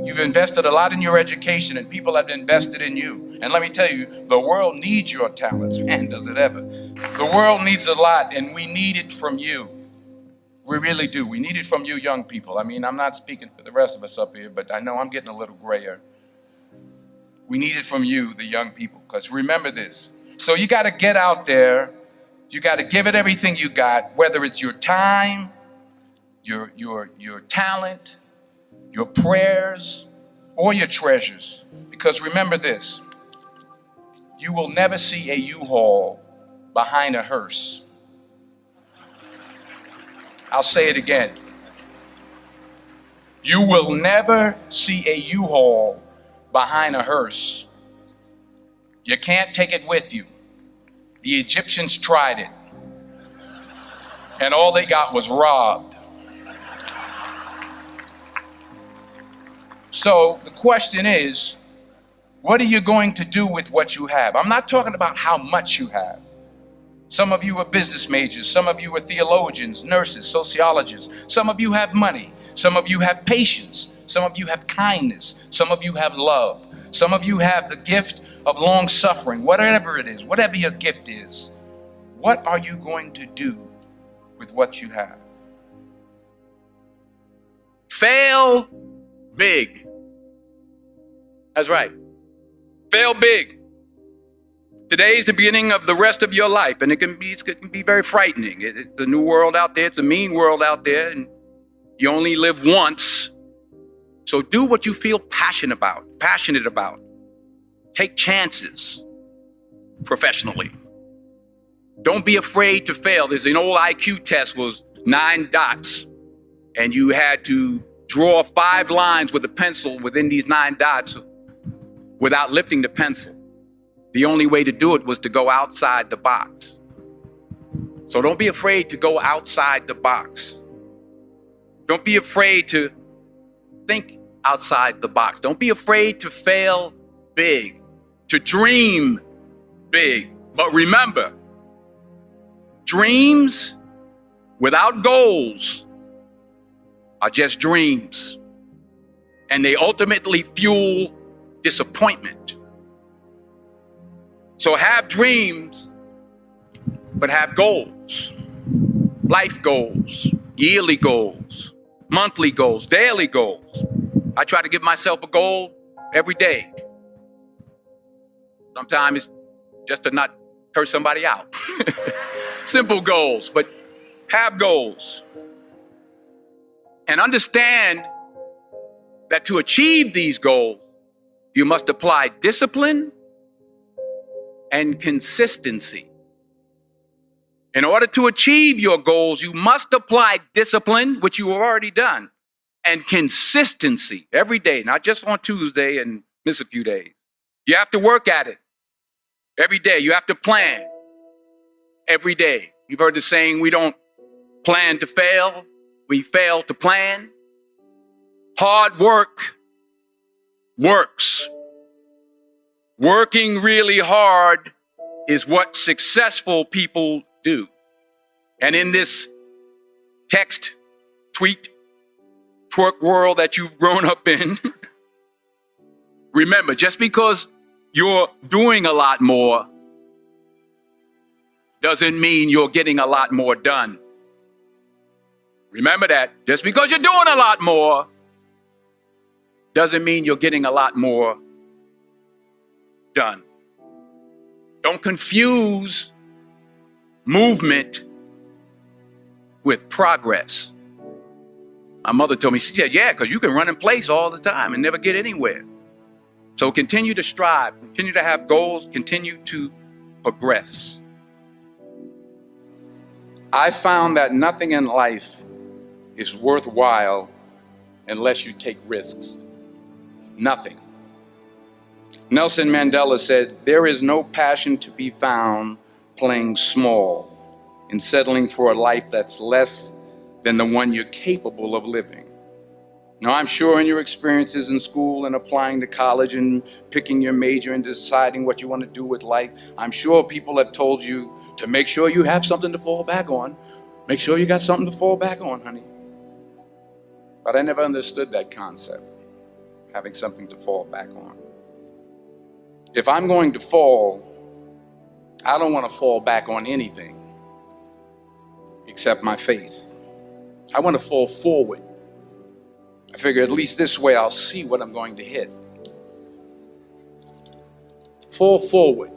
You've invested a lot in your education, and people have invested in you. And let me tell you, the world needs your talents. Man, does it ever. The world needs a lot, and we need it from you. We really do. We need it from you young people. I mean, I'm not speaking for the rest of us up here, but I know I'm getting a little grayer. We need it from you, the young people, because remember this. So you got to get out there. You got to give it everything you got, whether it's your time, your talent, your prayers, or your treasures. Because remember this, you will never see a U-Haul behind a hearse. I'll say it again. You will never see a U-Haul behind a hearse. You can't take it with you. The Egyptians tried it, and all they got was robbed. So the question is, what are you going to do with what you have? I'm not talking about how much you have. Some of you are business majors. Some of you are theologians, nurses, sociologists. Some of you have money. Some of you have patience. Some of you have kindness. Some of you have love. Some of you have the gift of long suffering, whatever it is, whatever your gift is. What are you going to do with what you have? Fail big. That's right. Fail big. Today is the beginning of the rest of your life, and it can be very frightening. It's a new world out there. It's a mean world out there, and you only live once. So do what you feel passionate about. Take chances professionally. Don't be afraid to fail. There's an old IQ test, was 9 dots, and you had to draw 5 lines with a pencil within these 9 dots without lifting the pencil. The only way to do it was to go outside the box. So don't be afraid to go outside the box. Don't be afraid to think outside the box. Don't be afraid to fail big, to dream big. But remember, dreams without goals are just dreams, and they ultimately fuel disappointment. So have dreams, but have goals. Life goals, yearly goals, monthly goals, daily goals. I try to give myself a goal every day. Sometimes it's just to not curse somebody out. Simple goals, but have goals. And understand that to achieve these goals, you must apply discipline and consistency. In order to achieve your goals, you must apply discipline, which you have already done, and consistency every day, not just on Tuesday and miss a few days. You have to work at it every day. You have to plan every day. You've heard the saying, we don't plan to fail, we fail to plan. Hard work works. Working really hard is what successful people do. And in this text, tweet, twerk world that you've grown up in, remember, just because you're doing a lot more doesn't mean you're getting a lot more done. Remember that. Just because you're doing a lot more doesn't mean you're getting a lot more done. Don't confuse movement with progress. My mother told me, she said, yeah, because you can run in place all the time and never get anywhere. So continue to strive, continue to have goals, continue to progress. I found that nothing in life is worthwhile unless you take risks. Nothing. Nelson Mandela said, there is no passion to be found playing small and settling for a life that's less than the one you're capable of living. Now, I'm sure in your experiences in school and applying to college and picking your major and deciding what you want to do with life, I'm sure people have told you to make sure you have something to fall back on. Make sure you got something to fall back on, honey. But I never understood that concept. having something to fall back on. If I'm going to fall, I don't want to fall back on anything except my faith. I want to fall forward. I figure at least this way I'll see what I'm going to hit. Fall forward.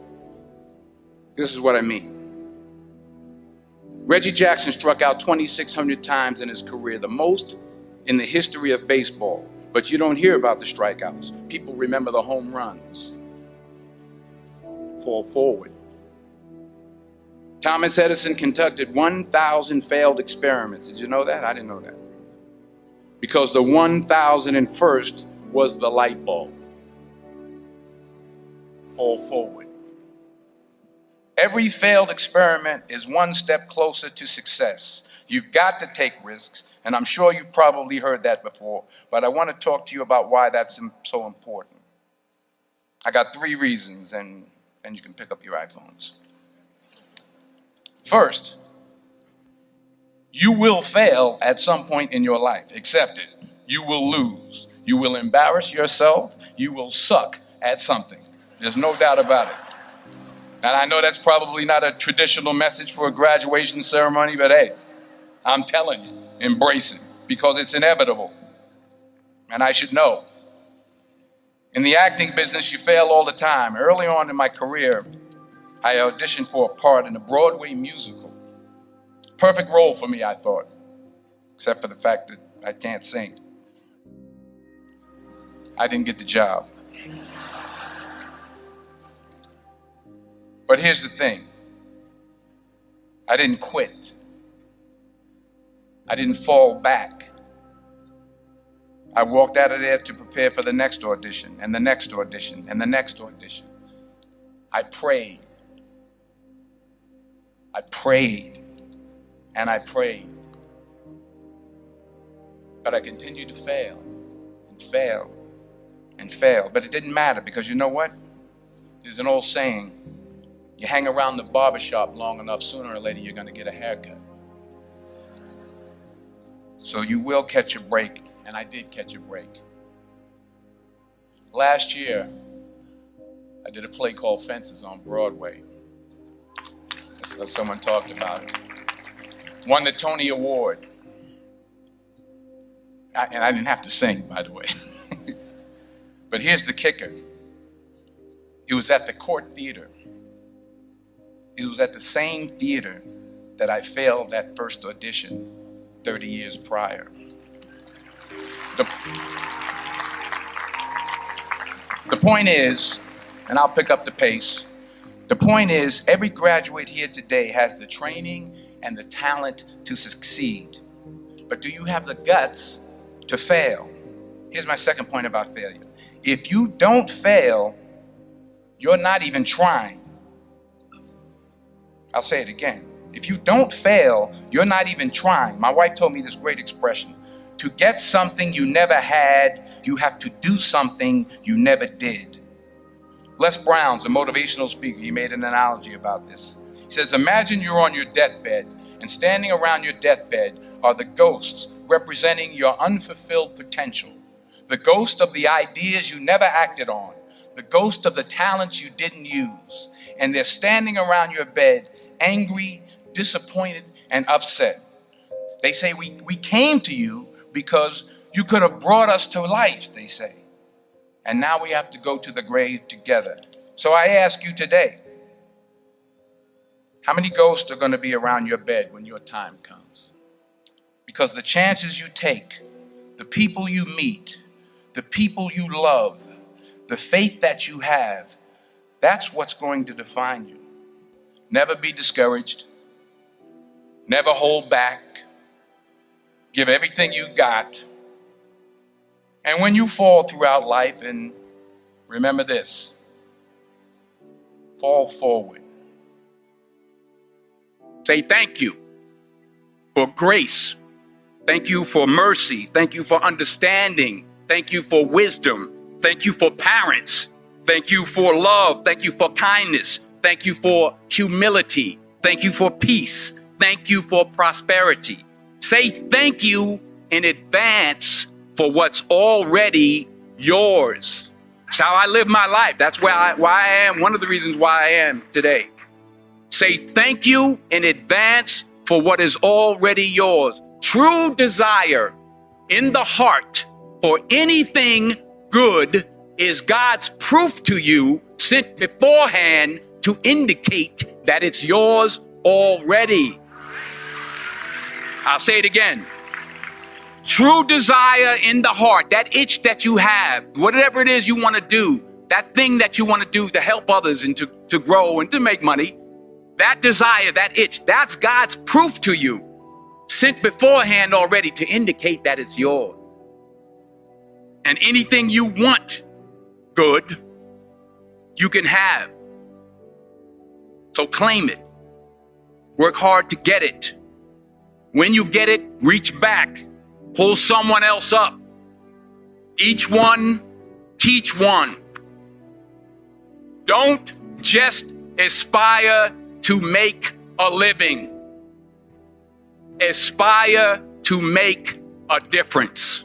This is what I mean. Reggie Jackson struck out 2,600 times in his career, the most in the history of baseball. But you don't hear about the strikeouts. People remember the home runs. Fall forward. Thomas Edison conducted 1,000 failed experiments. Did you know that? I didn't know that. Because the 1,001st was the light bulb. Fall forward. Every failed experiment is one step closer to success. You've got to take risks, and I'm sure you've probably heard that before, but I want to talk to you about why that's so important. I got 3 reasons, and you can pick up your iPhones. First, you will fail at some point in your life. Accept it. You will lose. You will embarrass yourself. You will suck at something. There's no doubt about it. And I know that's probably not a traditional message for a graduation ceremony, but hey, I'm telling you, embrace it because it's inevitable. And I should know. In the acting business, you fail all the time. Early on in my career, I auditioned for a part in a Broadway musical. Perfect role for me, I thought, except for the fact that I can't sing. I didn't get the job. But here's the thing. I didn't quit. I didn't fall back. I walked out of there to prepare for the next audition, and the next audition, and the next audition. I prayed. I prayed, and I prayed. But I continued to fail, and fail, and fail. But it didn't matter because you know what? There's an old saying, you hang around the barbershop long enough, sooner or later you're going to get a haircut. So you will catch a break, and I did catch a break. Last year, I did a play called Fences on Broadway. So someone talked about it. Won the Tony Award. And I didn't have to sing, by the way. But here's the kicker. It was at the Court Theater. It was at the same theater that I failed that first audition 30 years prior. The point is, and I'll pick up the pace, the point is every graduate here today has the training and the talent to succeed. But do you have the guts to fail? Here's my second point about failure. If you don't fail, you're not even trying. I'll say it again. If you don't fail, you're not even trying. My wife told me this great expression. To get something you never had, you have to do something you never did. Les Brown's a motivational speaker. He made an analogy about this. He says, imagine you're on your deathbed, and standing around your deathbed are the ghosts representing your unfulfilled potential. The ghost of the ideas you never acted on. The ghost of the talents you didn't use. And they're standing around your bed, angry, disappointed, and upset. They say, we came to you because you could have brought us to life, they say. And now we have to go to the grave together. So I ask you today, how many ghosts are going to be around your bed when your time comes? Because the chances you take, the people you meet, the people you love, the faith that you have, that's what's going to define you. Never be discouraged. Never hold back. Give everything you got. And when you fall throughout life, and remember this, fall forward. Say thank you for grace. Thank you for mercy. Thank you for understanding. Thank you for wisdom. Thank you for parents. Thank you for love. Thank you for kindness. Thank you for humility. Thank you for peace. Thank you for prosperity. Say thank you in advance for what's already yours. It's how I live my life. That's why I am. One of the reasons why I am today. Say thank you in advance for what is already yours. True desire in the heart for anything good is God's proof to you, sent beforehand to indicate that it's yours already. I'll say it again. True desire in the heart, that itch that you have, whatever it is you want to do, that thing that you want to do to help others and to grow and to make money, that desire, that itch, that's God's proof to you, sent beforehand already to indicate that it's yours. And anything you want good, you can have. So claim it. Work hard to get it. When you get it, reach back. Pull someone else up. Each one, teach one. Don't just aspire to make a living. Aspire to make a difference.